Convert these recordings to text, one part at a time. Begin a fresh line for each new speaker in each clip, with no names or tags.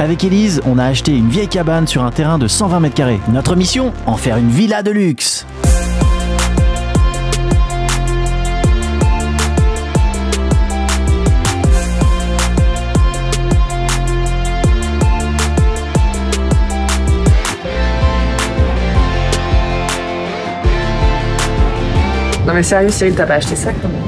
Avec Élise, on a acheté une vieille cabane sur un terrain de 120 mètres carrés. Notre mission, en faire une villa de luxe.
Non mais sérieux Cyril, t'as pas acheté ça quand même?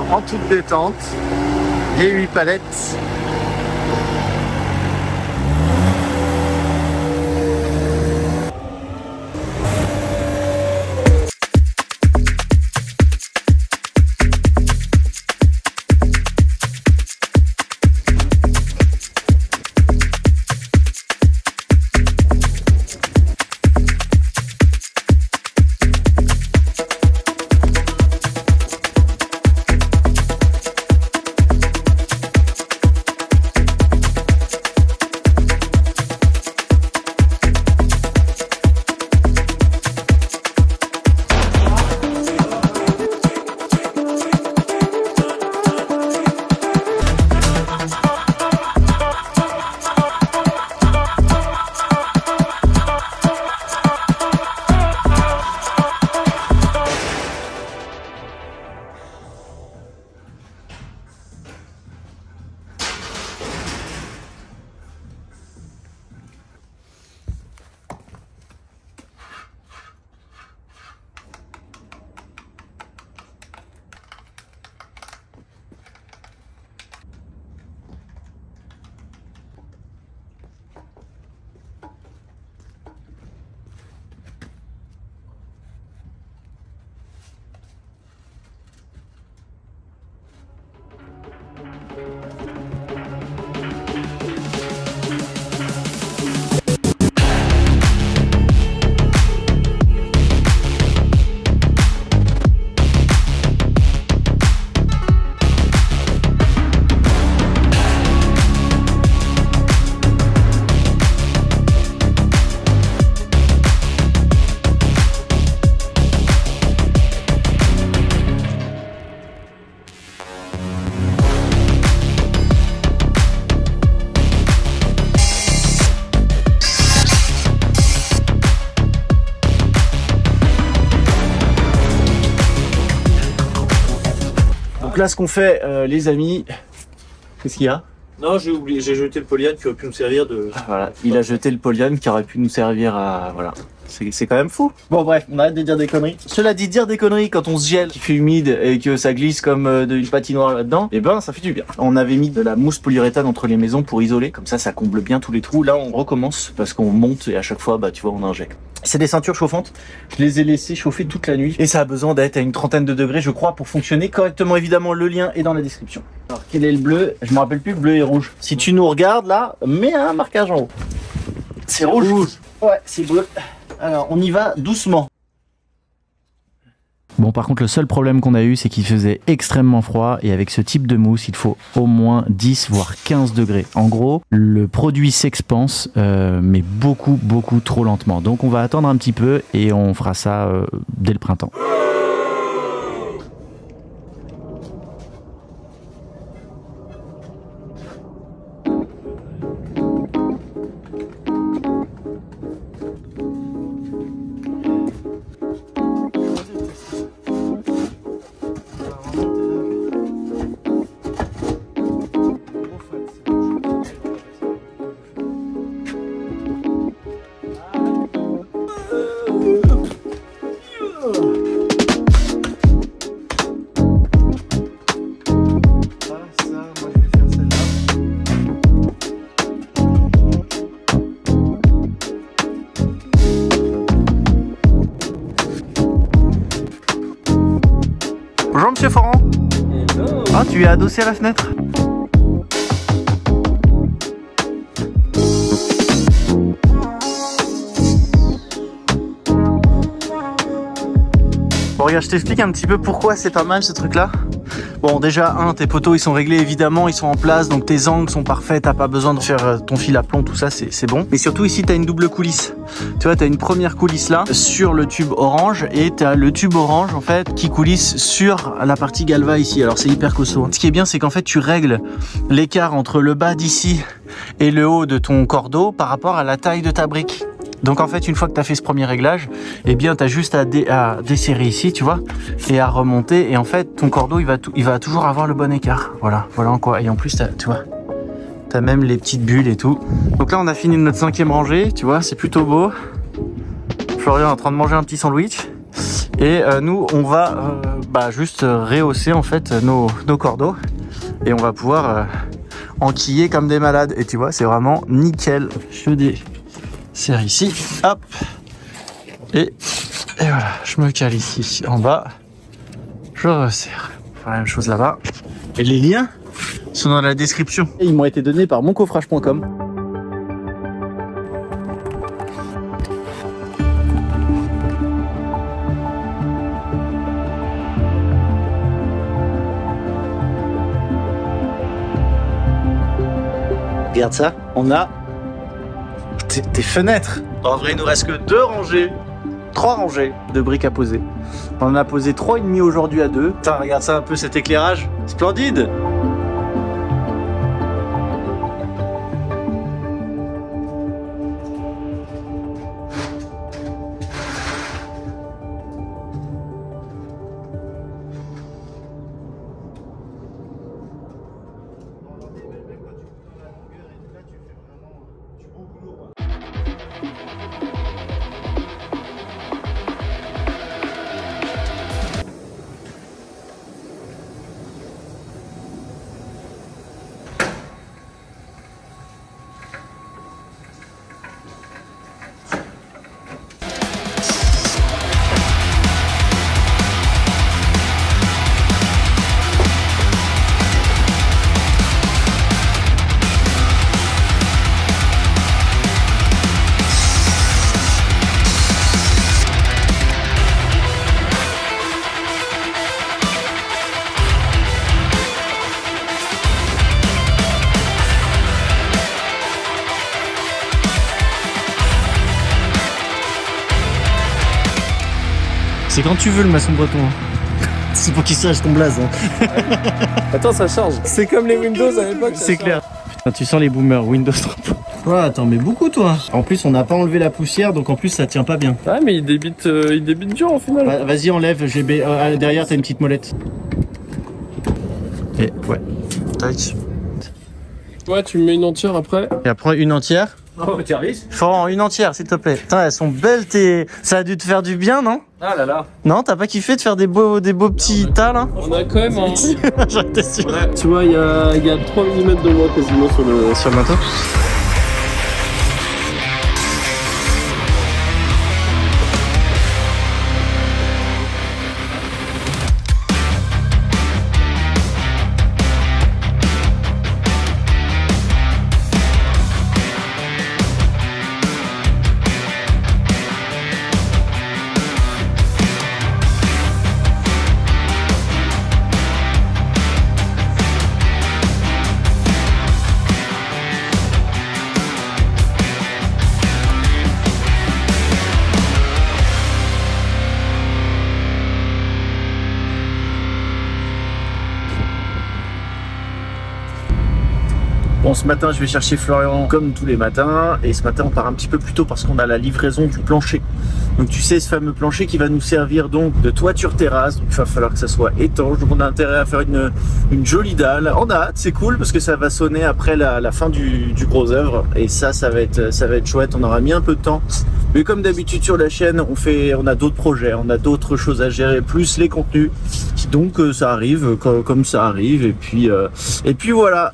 En toute détente et 8 palettes.
Donc là, ce qu'on fait, les amis, qu'est-ce qu'il y a?
Non, j'ai oublié, j'ai jeté le polyane qui aurait pu nous servir de...
Voilà, il a jeté le polyane qui aurait pu nous servir à... Voilà. C'est quand même fou. Bon bref, on arrête de dire des conneries. Cela dit, dire des conneries quand on se gèle, qu'il fait humide et que ça glisse comme une patinoire là-dedans, eh ben ça fait du bien. On avait mis de la mousse polyuréthane entre les maisons pour isoler, comme ça comble bien tous les trous. Là on recommence parce qu'on monte et à chaque fois, bah tu vois, on injecte. C'est des ceintures chauffantes. Je les ai laissées chauffer toute la nuit et ça a besoin d'être à une trentaine de degrés, je crois, pour fonctionner correctement. Évidemment, le lien est dans la description. Alors quel est le bleu? Je me rappelle plus, bleu et rouge. Si tu nous regardes là, mets un marquage en haut. C'est rouge. Ouais, c'est bleu. Alors, on y va doucement. Bon, par contre, le seul problème qu'on a eu, c'est qu'il faisait extrêmement froid et avec ce type de mousse, il faut au moins 10 voire 15 degrés. En gros, le produit s'expanse, mais beaucoup trop lentement. Donc, on va attendre un petit peu et on fera ça dès le printemps. Bonjour monsieur Foran. Hello. Ah, tu es adossé à la fenêtre? Bon regarde, je t'explique un petit peu pourquoi c'est pas mal ce truc là. Bon déjà, tes poteaux ils sont réglés évidemment, ils sont en place, donc tes angles sont parfaits, t'as pas besoin de faire ton fil à plomb, tout ça c'est bon. Mais surtout ici t'as une double coulisse. Tu vois, t'as une première coulisse là sur le tube orange et t'as le tube orange en fait qui coulisse sur la partie galva ici. Alors c'est hyper costaud. Ce qui est bien, c'est qu'en fait tu règles l'écart entre le bas d'ici et le haut de ton cordeau par rapport à la taille de ta brique. Donc en fait, une fois que tu as fait ce premier réglage, eh bien tu as juste à desserrer ici, tu vois, et à remonter. Et en fait, ton cordeau, il va toujours avoir le bon écart. Voilà en quoi. Et en plus, tu vois, tu as même les petites bulles et tout. Donc là, on a fini notre 5e rangée, tu vois, c'est plutôt beau. Florian est en train de manger un petit sandwich. Et nous, on va juste rehausser en fait nos cordeaux. Et on va pouvoir enquiller comme des malades. Et tu vois, c'est vraiment nickel. Je serre ici, hop, et voilà, je me cale ici en bas, je resserre. Enfin, la même chose là-bas. Et les liens sont dans la description. Et ils m'ont été donnés par moncoffrage.com. Regarde ça, on a tes fenêtres. En vrai, il nous reste que 3 rangées de briques à poser. On en a posé 3,5 aujourd'hui à 2. Putain, regarde ça un peu, cet éclairage. Splendide. C'est quand tu veux le maçon breton. C'est pour qu'il sache ton blaze. Hein.
Attends, ça charge. C'est comme les Windows à l'époque.
C'est clair. Putain, tu sens les boomers Windows 3. Ouais, t'en mets beaucoup toi. En plus, on n'a pas enlevé la poussière, donc en plus ça tient pas bien.
Ouais, mais il débite dur au final.
Vas-y, enlève. Derrière, t'as une petite molette. Et ouais. Tac.
Ouais, tu me mets une entière après.
Et après une entière.
Oh, service.
Florent, une entière s'il te plaît. Putain, elles sont belles ça a dû te faire du bien, non?
Ah là là.
Non, t'as pas kiffé de faire des beaux petits tas là?
On a quand même un...
J'étais sûr.
Ouais. Tu vois, il y a 3 mm de moins quasiment sur le
manteau. Bon, ce matin, je vais chercher Florian comme tous les matins. Et ce matin, on part un petit peu plus tôt parce qu'on a la livraison du plancher. Donc, tu sais, ce fameux plancher qui va nous servir donc de toiture terrasse. Donc, il va falloir que ça soit étanche. Donc, on a intérêt à faire une jolie dalle. On a hâte, c'est cool parce que ça va sonner après la fin du gros œuvre. Et ça va être chouette. On aura mis un peu de temps. Mais comme d'habitude sur la chaîne, on a d'autres projets, on a d'autres choses à gérer, plus les contenus. Donc, ça arrive comme ça arrive. Et puis voilà.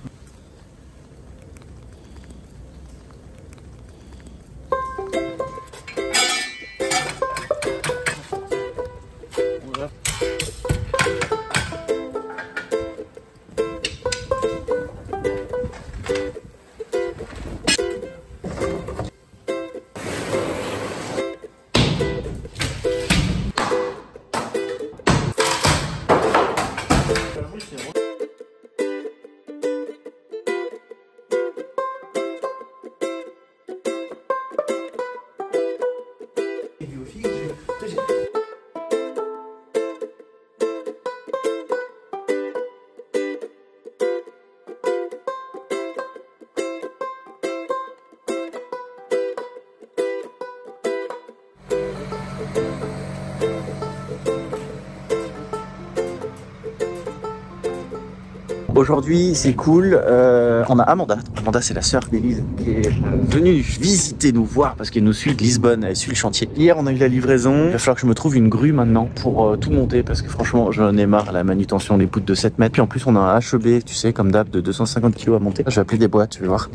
Aujourd'hui, c'est cool. On a Amanda. Amanda, c'est la sœur d'Élise qui est venue visiter, nous voir parce qu'elle nous suit de Lisbonne. Elle suit le chantier. Hier, on a eu la livraison. Il va falloir que je me trouve une grue maintenant pour tout monter parce que franchement, j'en ai marre. La manutention, les poutres de 7 mètres. Puis en plus, on a un HEB, tu sais, comme d'hab, de 250 kg à monter. Je vais appeler des boîtes, tu vas voir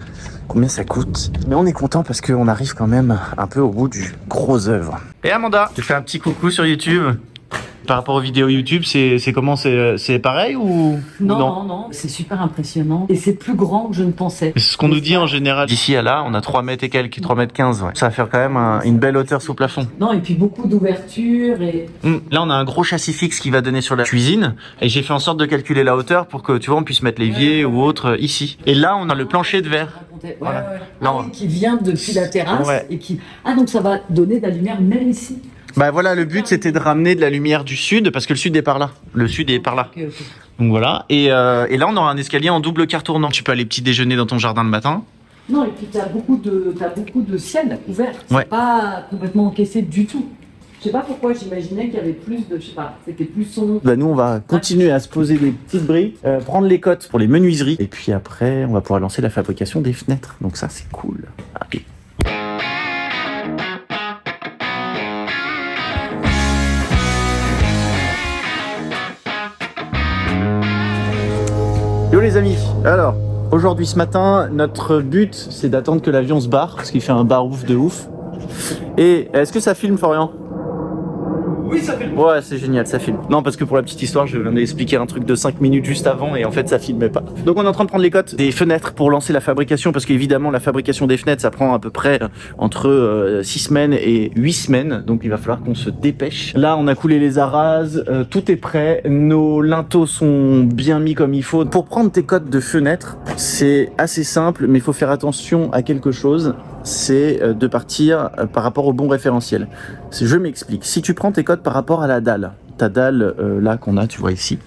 combien ça coûte. Mais on est content parce qu'on arrive quand même un peu au bout du gros œuvre. Et Amanda, tu fais un petit coucou sur YouTube. Par rapport aux vidéos YouTube, c'est comment? C'est pareil ou
non, c'est super impressionnant et c'est plus grand que je ne pensais.
C'est ce qu'on nous dit en général. D'ici à là, on a 3 mètres et quelques, 3 mètres 15. Ouais. Ça va faire quand même une belle hauteur sous plafond.
Non, et puis beaucoup d'ouvertures et...
Là, on a un gros châssis fixe qui va donner sur la cuisine et j'ai fait en sorte de calculer la hauteur pour que, tu vois, on puisse mettre l'évier ou autre ici. Et là, on a le plancher de verre.
Voilà. Qui vient depuis la terrasse et qui... Ah, donc ça va donner de la lumière même ici.
Bah voilà, le but c'était de ramener de la lumière du sud parce que le sud est par là. Le sud est par là. Okay. Donc voilà. Et là on aura un escalier en double quart tournant. Tu peux aller petit déjeuner dans ton jardin le matin.
Non, et puis t'as beaucoup de ciel ouvert. C'est pas complètement encaissé du tout. Je sais pas pourquoi j'imaginais qu'il y avait plus de... Je sais pas, c'était plus sombre.
Bah nous on va continuer à se poser des petites briques, prendre les cotes pour les menuiseries. Et puis après on va pouvoir lancer la fabrication des fenêtres. Donc ça c'est cool. Allez. Yo les amis, alors aujourd'hui ce matin notre but c'est d'attendre que l'avion se barre parce qu'il fait un bar-ouf de ouf. Et est-ce que ça filme Florian?
Oui, ça filme.
Ouais, c'est génial, ça filme. Non, parce que pour la petite histoire, je viens d'expliquer un truc de 5 minutes juste avant et en fait, ça filmait pas. Donc, on est en train de prendre les cotes des fenêtres pour lancer la fabrication parce qu'évidemment, la fabrication des fenêtres, ça prend à peu près entre 6 semaines et 8 semaines. Donc, il va falloir qu'on se dépêche. Là, on a coulé les arases, tout est prêt. Nos linteaux sont bien mis comme il faut. Pour prendre tes cotes de fenêtres, c'est assez simple, mais il faut faire attention à quelque chose. C'est de partir par rapport au bon référentiel. Je m'explique. Si tu prends tes cotes par rapport à la dalle, ta dalle là qu'on a, tu vois ici,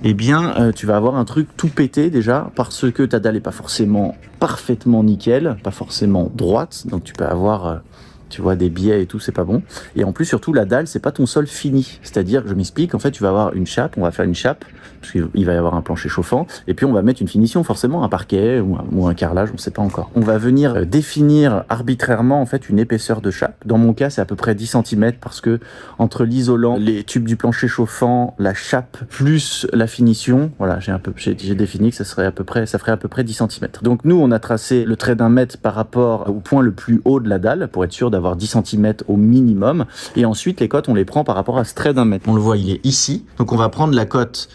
eh bien tu vas avoir un truc tout pété déjà parce que ta dalle est pas forcément parfaitement nickel, pas forcément droite, donc tu peux avoir Tu vois, des biais et tout, c'est pas bon. Et en plus, surtout, la dalle, c'est pas ton sol fini. C'est-à-dire, je m'explique, en fait, tu vas avoir une chape, on va faire une chape, parce qu'il va y avoir un plancher chauffant, et puis on va mettre une finition, forcément, un parquet ou un carrelage, on sait pas encore. On va venir définir arbitrairement, en fait, une épaisseur de chape. Dans mon cas, c'est à peu près 10 cm, parce que entre l'isolant, les tubes du plancher chauffant, la chape, plus la finition, voilà, j'ai défini que ça ferait à peu près 10 cm. Donc nous, on a tracé le trait d'1 mètre par rapport au point le plus haut de la dalle, pour être sûr d'avoir 10 cm au minimum. Et ensuite, les cotes, on les prend par rapport à ce trait d'1 mètre. On le voit, il est ici. Donc on va prendre la cote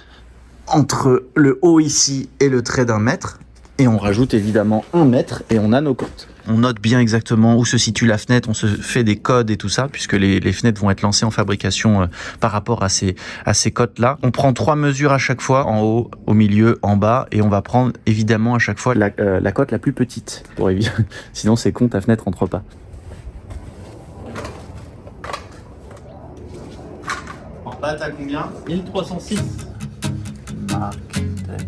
entre le haut ici et le trait d'1 mètre. Et on rajoute évidemment 1 mètre et on a nos cotes. On note bien exactement où se situe la fenêtre, on se fait des codes et tout ça, puisque les fenêtres vont être lancées en fabrication par rapport à ces cotes-là. On prend 3 mesures à chaque fois, en haut, au milieu, en bas, et on va prendre évidemment à chaque fois la cote la plus petite, pour éviter. Sinon c'est con, ta fenêtre rentre pas. En bas, t'as combien?
1306.
Marque, tac.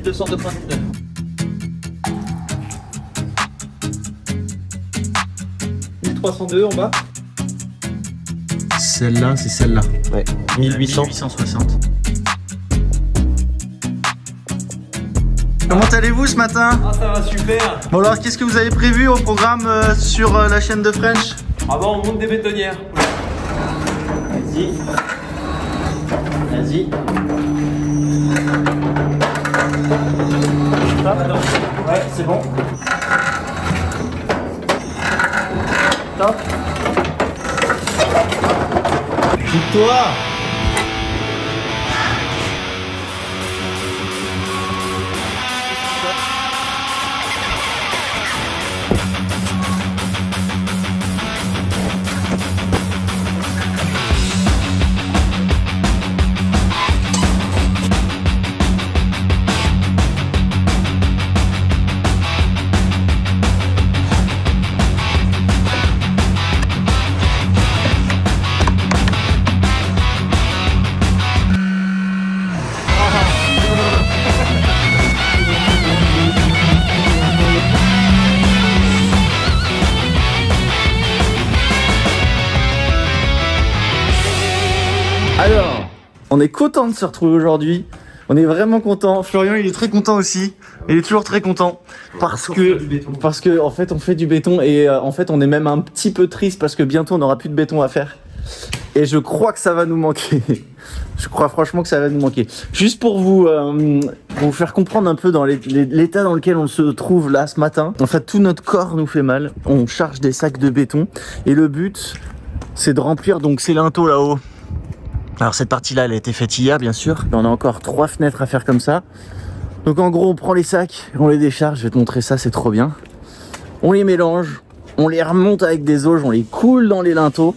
1299. En bas.
Celle-là, c'est celle-là.
Ouais.
1860. Comment allez-vous ce matin?
Ah, ça va super.
Bon alors, qu'est-ce que vous avez prévu au programme sur la chaîne de French?
Ah bah on monte des bétonnières.
Vas-y. Vas-y. Ouais, c'est bon. Top. Quitte-toi. Alors, on est content de se retrouver aujourd'hui. On est vraiment content. Florian, il est très content aussi. Il est toujours très content parce que en fait, on fait du béton et en fait, on est même un petit peu triste parce que bientôt, on n'aura plus de béton à faire. Et je crois que ça va nous manquer. Je crois franchement que ça va nous manquer. Juste pour vous faire comprendre un peu dans l'état dans lequel on se trouve là ce matin. En fait, tout notre corps nous fait mal. On charge des sacs de béton et le but, c'est de remplir donc ces linteaux là-haut. Alors cette partie-là, elle a été faite hier, bien sûr. On a encore 3 fenêtres à faire comme ça. Donc en gros, on prend les sacs, on les décharge. Je vais te montrer ça, c'est trop bien. On les mélange, on les remonte avec des auges, on les coule dans les linteaux.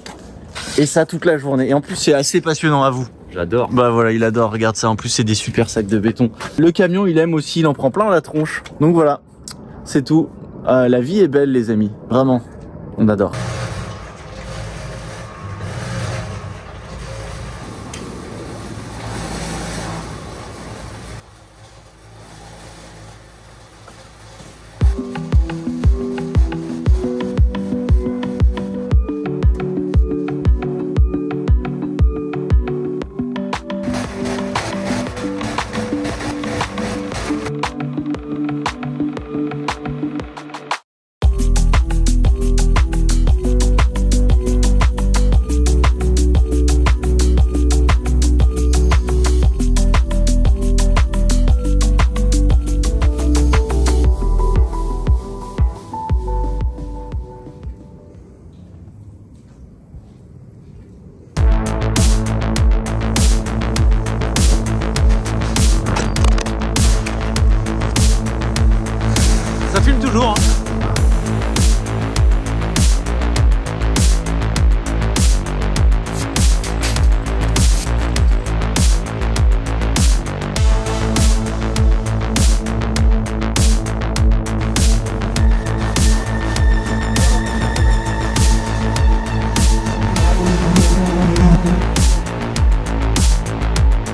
Et ça toute la journée. Et en plus, c'est assez passionnant, à vous.
J'adore.
Bah voilà, il adore, regarde ça. En plus, c'est des super sacs de béton. Le camion, il aime aussi, il en prend plein la tronche. Donc voilà, c'est tout. La vie est belle, les amis. Vraiment, on adore.
Ça filme toujours, hein.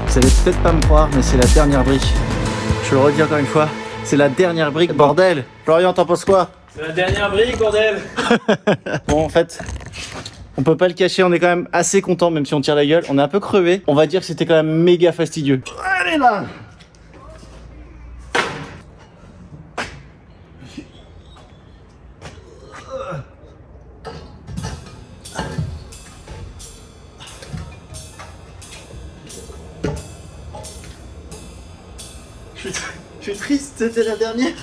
Vous allez peut-être pas me croire, mais c'est la dernière brique. Je le redis encore une fois, c'est la dernière brique, bordel. Florian, t'en penses quoi?
La dernière brique, bordel.
Bon, en fait, on peut pas le cacher, on est quand même assez content, même si on tire la gueule. On est un peu crevé. On va dire que c'était quand même méga fastidieux. Allez là! Je suis triste, c'était la dernière.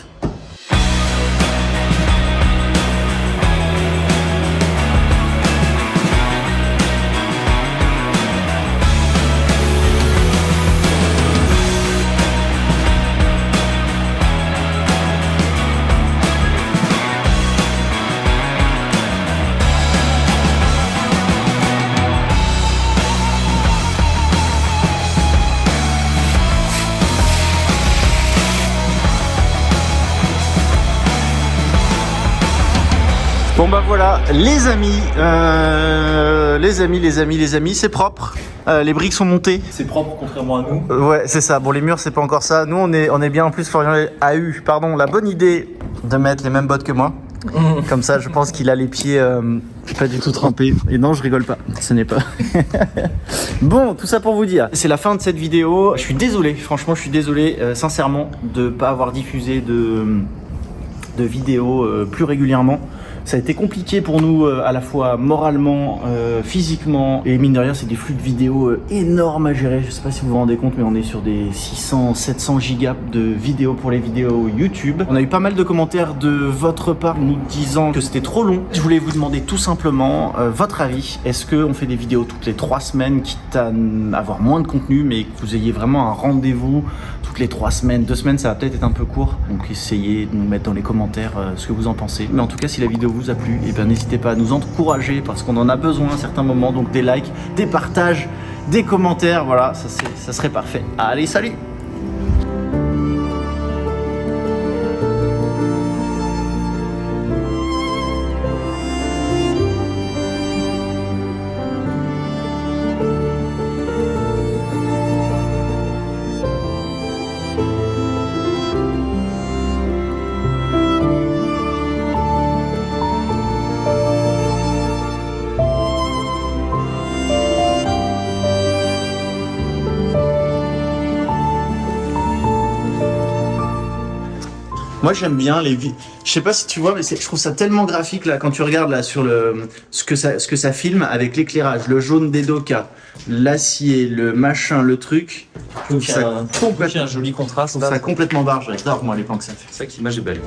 Bon bah voilà, les amis, c'est propre. Les briques sont montées.
C'est propre contrairement à nous.
Ouais, c'est ça. Bon, les murs, c'est pas encore ça. Nous, on est bien. En plus, Florian a eu, la bonne idée de mettre les mêmes bottes que moi. Comme ça, je pense qu'il a les pieds pas du tout trempés. Et non, je rigole pas. Ce n'est pas. Bon, tout ça pour vous dire. C'est la fin de cette vidéo. Je suis désolé. Franchement, je suis désolé, sincèrement, de pas avoir diffusé de vidéos plus régulièrement. Ça a été compliqué pour nous à la fois moralement, physiquement, et mine de rien c'est des flux de vidéos énormes à gérer. Je sais pas si vous vous rendez compte, mais on est sur des 600-700 gigas de vidéos pour les vidéos YouTube. On a eu pas mal de commentaires de votre part nous disant que c'était trop long. Je voulais vous demander tout simplement votre avis. Est-ce qu'on fait des vidéos toutes les 3 semaines, quitte à avoir moins de contenu, mais que vous ayez vraiment un rendez-vous toutes les 3 semaines, 2 semaines, ça va peut-être être un peu court. Donc essayez de nous mettre dans les commentaires ce que vous en pensez. Mais en tout cas, si la vidéo vous a plu, et bien n'hésitez pas à nous encourager parce qu'on en a besoin à certains moments. Donc des likes, des partages, des commentaires, voilà, ça serait parfait. Allez, salut! Moi j'aime bien les je sais pas si tu vois, mais je trouve ça tellement graphique là quand tu regardes là sur ce que ça filme avec l'éclairage, le jaune des docas, l'acier, le machin, le truc. Je trouve ça
un joli contraste.
complètement barge. J'adore moi les plans que ça fait.
C'est ça que l'image est belle.